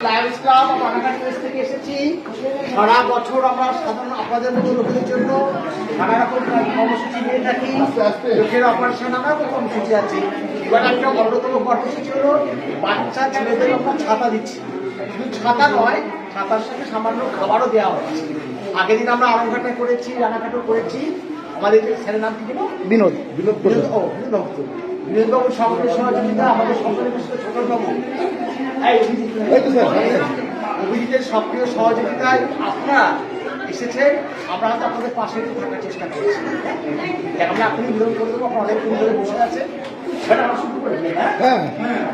Lions club Banaghat press থেকে এসেছি। সারা বছর আমরা সাধারণ আপনাদের মতো লোকেদের জন্য নানা রকম কর্মসূচি নিয়ে থাকি। চোখের অপারেশন নানা রকম কর্মসূচি আছে। এবার একটা অন্যতম কর্মসূচি হলো বাচ্চা ছেলেদের আমরা ছাতা দিচ্ছি। শুধু ছাতা নয়, ছাতার সাথে সামান্য খাবারও দেওয়া হচ্ছে। আগের দিন আমরা আরংঘাটে করেছি, রানাঘাটও করেছি। আমাদের স্যারের নাম কি ছিল? বিনোদ। বিনোদবাবুর সকলের সহযোগিতা, আমাদের সকলের ছোটবাবু অভিজিতের সক্রিয় সহযোগিতায় আপনারা এসেছেন। আমরা হয়তো আপনাদের পাশে একটু থাকার চেষ্টা করছি। আমরা আপনি বিরোধ করে দেবো, আপনার অনেকদিন ধরে বসে আছে। সেটা আমরা শুরু করে দিই। হ্যাঁ, হ্যাঁ।